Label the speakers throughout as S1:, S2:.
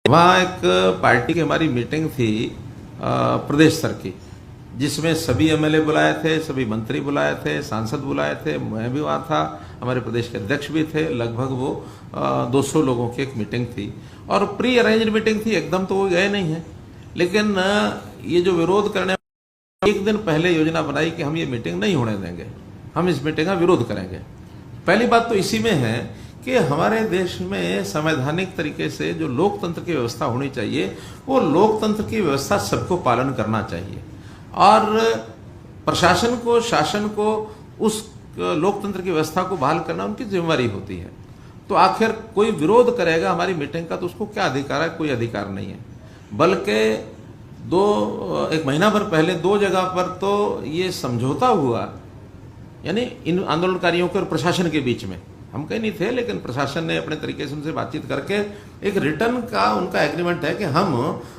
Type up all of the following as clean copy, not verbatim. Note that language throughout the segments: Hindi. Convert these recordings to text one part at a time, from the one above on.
S1: वहाँ एक पार्टी की हमारी मीटिंग थी प्रदेश स्तर की, जिसमें सभी एमएलए बुलाए थे, सभी मंत्री बुलाए थे, सांसद बुलाए थे, मैं भी वहाँ था, हमारे प्रदेश के अध्यक्ष भी थे। लगभग वो 200 लोगों की एक मीटिंग थी और प्री अरेंज्ड मीटिंग थी, एकदम तो वो गए नहीं है। लेकिन ये जो विरोध करने, एक दिन पहले योजना बनाई कि हम ये मीटिंग नहीं होने देंगे, हम इस मीटिंग का विरोध करेंगे। पहली बात तो इसी में है कि हमारे देश में संवैधानिक तरीके से जो लोकतंत्र की व्यवस्था होनी चाहिए, वो लोकतंत्र की व्यवस्था सबको पालन करना चाहिए और प्रशासन को, शासन को उस लोकतंत्र की व्यवस्था को बहाल करना उनकी जिम्मेदारी होती है। तो आखिर कोई विरोध करेगा हमारी मीटिंग का तो उसको क्या अधिकार है? कोई अधिकार नहीं है। बल्कि एक महीना भर पहले 2 जगह पर तो ये समझौता हुआ, यानी इन आंदोलनकारियों के और प्रशासन के बीच में। हम कहीं नहीं थे, लेकिन प्रशासन ने अपने तरीके से उनसे बातचीत करके एक रिटर्न का उनका एग्रीमेंट है कि हम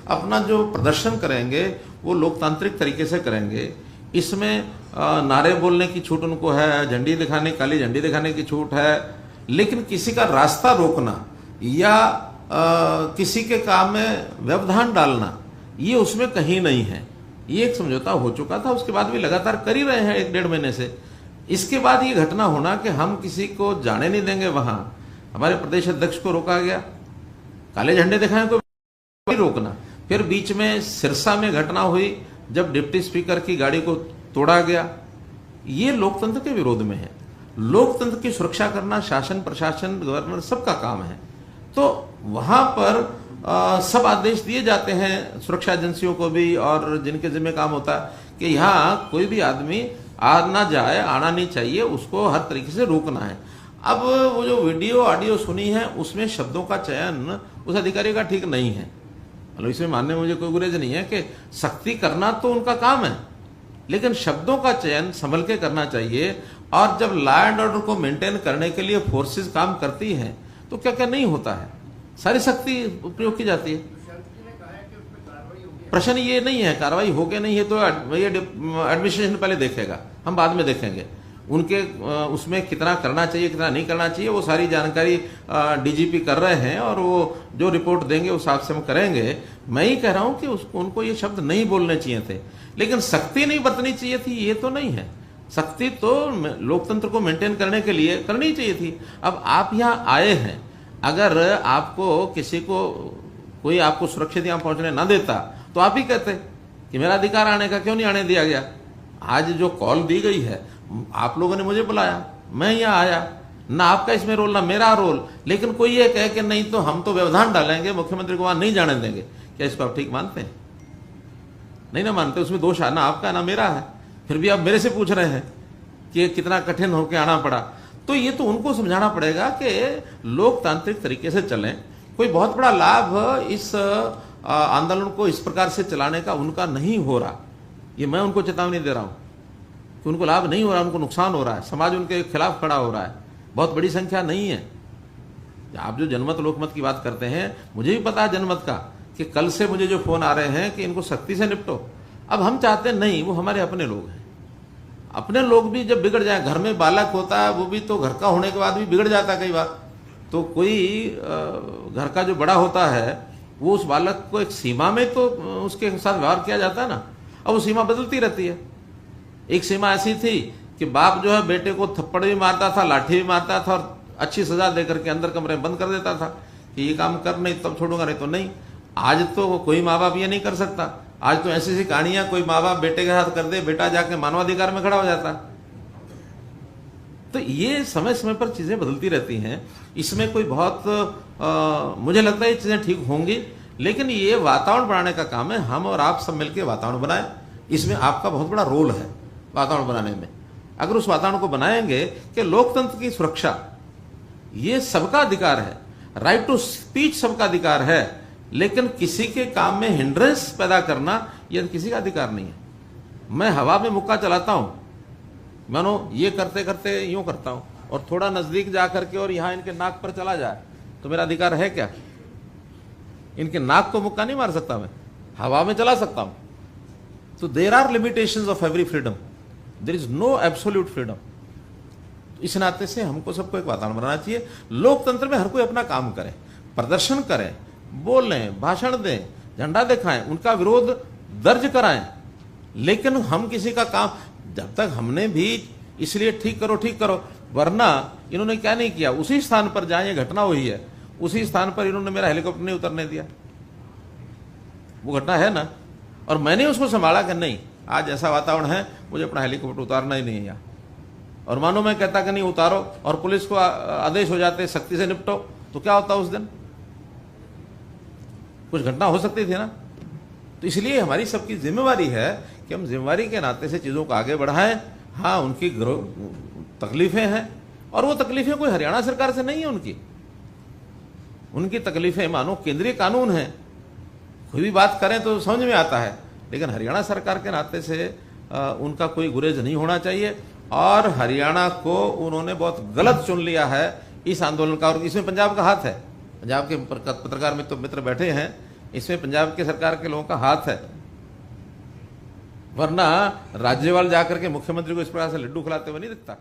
S1: अपना जो प्रदर्शन करेंगे वो लोकतांत्रिक तरीके से करेंगे। इसमें नारे बोलने की छूट उनको है, झंडी दिखाने, काली झंडी दिखाने की छूट है, लेकिन किसी का रास्ता रोकना या किसी के काम में व्यवधान डालना, ये उसमें कहीं नहीं है। ये एक समझौता हो चुका था, उसके बाद भी लगातार कर ही रहे हैं 1-1.5 महीने से। इसके बाद ये घटना होना कि हम किसी को जाने नहीं देंगे, वहां हमारे प्रदेश अध्यक्ष को रोका गया, काले झंडे दिखाए को रोकना। फिर बीच में सिरसा में घटना हुई जब डिप्टी स्पीकर की गाड़ी को तोड़ा गया। ये लोकतंत्र के विरोध में है। लोकतंत्र की सुरक्षा करना शासन, प्रशासन, गवर्नर सबका काम है। तो वहां पर सब आदेश दिए जाते हैं सुरक्षा एजेंसियों को भी, और जिनके जिम्मे काम होता है कि यहाँ कोई भी आदमी ना जाए, आना नहीं चाहिए, उसको हर तरीके से रोकना है। अब वो जो वीडियो ऑडियो सुनी है उसमें शब्दों का चयन उस अधिकारी का ठीक नहीं है। मतलब इसमें मानने में मुझे कोई गुरेज नहीं है कि सख्ती करना तो उनका काम है, लेकिन शब्दों का चयन संभल के करना चाहिए। और जब लॉ एंड ऑर्डर को मेंटेन करने के लिए फोर्सेस काम करती हैं तो क्या क्या नहीं होता है, सारी सख्ती उपयोग की जाती है। प्रश्न ये नहीं है कार्रवाई हो के नहीं है तो ये एडमिनिस्ट्रेशन पहले देखेगा, हम बाद में देखेंगे। उनके उसमें कितना करना चाहिए, कितना नहीं करना चाहिए, वो सारी जानकारी डीजीपी कर रहे हैं और वो जो रिपोर्ट देंगे उस हिसाब से हम करेंगे। मैं ही कह रहा हूं कि उनको ये शब्द नहीं बोलने चाहिए थे, लेकिन सख्ती नहीं बरतनी चाहिए थी, ये तो नहीं है। सख्ती तो लोकतंत्र को मेंटेन करने के लिए करनी चाहिए थी। अब आप यहाँ आए हैं, अगर आपको किसी को कोई आपको सुरक्षित यहाँ पहुंचने ना देता तो आप ही कहते कि मेरा अधिकार आने का, क्यों नहीं आने दिया गया। आज जो कॉल दी गई है, आप लोगों ने मुझे बुलाया, मैं यहाँ आया, ना आपका इसमें रोल ना मेरा रोल, लेकिन कोई ये कहे कि नहीं तो हम तो व्यवधान डालेंगे, मुख्यमंत्री को वहां नहीं जाने देंगे, क्या इसको आप ठीक मानते हैं? नहीं ना मानते। उसमें दोष ना आपका ना मेरा है, फिर भी आप मेरे से पूछ रहे हैं कि कितना कठिन होकर आना पड़ा। तो ये तो उनको समझाना पड़ेगा कि लोकतांत्रिक तरीके से चलें। कोई बहुत बड़ा लाभ इस आंदोलन को इस प्रकार से चलाने का उनका नहीं हो रहा, ये मैं उनको चेतावनी दे रहा हूं कि उनको लाभ नहीं हो रहा, उनको नुकसान हो रहा है, समाज उनके खिलाफ खड़ा हो रहा है। बहुत बड़ी संख्या नहीं है। आप जो जनमत लोकमत की बात करते हैं, मुझे भी पता है जनमत का कि कल से मुझे जो फोन आ रहे हैं कि इनको सख्ती से निपटो। अब हम चाहते नहीं, वो हमारे अपने लोग हैं। अपने लोग भी जब बिगड़ जाए, घर में बालक होता है वो भी तो घर का होने के बाद भी बिगड़ जाता है कई बार। तो कोई घर का जो बड़ा होता है वो उस बालक को एक सीमा में तो उसके साथ व्यवहार किया जाता है ना। अब वो सीमा बदलती रहती है। एक सीमा ऐसी थी कि बाप जो है बेटे को थप्पड़ भी मारता था, लाठी भी मारता था और अच्छी सजा देकर के अंदर कमरे बंद कर देता था कि ये काम कर, नहीं तब छोड़ूंगा, नहीं तो नहीं। आज तो कोई माँ बाप ये नहीं कर सकता। आज तो ऐसी ऐसी कहानियां कोई माँ बाप बेटे के साथ कर दे, बेटा जाके मानवाधिकार में खड़ा हो जाता। तो ये समय समय पर चीजें बदलती रहती हैं। इसमें कोई बहुत मुझे लगता है ये चीजें ठीक होंगी, लेकिन ये वातावरण बनाने का काम है। हम और आप सब मिलकर वातावरण बनाएं। इसमें आपका बहुत बड़ा रोल है वातावरण बनाने में। अगर उस वातावरण को बनाएंगे कि लोकतंत्र की सुरक्षा ये सबका अधिकार है, राइट टू स्पीच सबका अधिकार है, लेकिन किसी के काम में हिंड्रेंस पैदा करना यह किसी का अधिकार नहीं है। मैं हवा में मुक्का चलाता हूं, मानो ये करते करते यूं करता हूं और थोड़ा नजदीक जाकर के और यहां इनके नाक पर चला जाए तो मेरा अधिकार है क्या? इनके नाक को मुक्का नहीं मार सकता, मैं हवा में चला सकता हूं। तो there are limitations of every freedom, there is no absolute freedom. इस नाते से हमको सबको एक वातावरण बनाना चाहिए। लोकतंत्र में हर कोई अपना काम करे, प्रदर्शन करे, बोलें, भाषण दें, झंडा दिखाएं, उनका विरोध दर्ज कराएं, लेकिन हम किसी का काम, जब तक हमने भी इसलिए ठीक करो, वरना इन्होंने क्या नहीं किया, उसी स्थान पर जहां ये घटना हुई है उसी स्थान पर इन्होंने मेरा हेलीकॉप्टर नहीं उतरने दिया। वो घटना है ना, और मैंने उसको संभाला कि नहीं, आज ऐसा वातावरण है, मुझे अपना हेलीकॉप्टर उतारना ही नहीं है यहाँ। और मानो मैं कहता कि नहीं उतारो और पुलिस को आदेश हो जाते सख्ती से निपटो, तो क्या होता उस दिन? कुछ घटना हो सकती थी ना। तो इसलिए हमारी सबकी जिम्मेवारी है कि हम जिम्मेवारी के नाते से चीजों को आगे बढ़ाएं। हाँ, उनकी तकलीफें हैं, और वो तकलीफें कोई हरियाणा सरकार से नहीं है। उनकी तकलीफें मानो केंद्रीय कानून है, कोई भी बात करें तो समझ में आता है, लेकिन हरियाणा सरकार के नाते से उनका कोई गुरेज नहीं होना चाहिए। और हरियाणा को उन्होंने बहुत गलत चुन लिया है इस आंदोलन का, और इसमें पंजाब का हाथ है। पंजाब के पत्रकार मित्र बैठे हैं, इसमें पंजाब के सरकार के लोगों का हाथ है, वरना राज्यपाल जाकर के मुख्यमंत्री को इस प्रकार से लड्डू खिलाते हुए नहीं दिखता।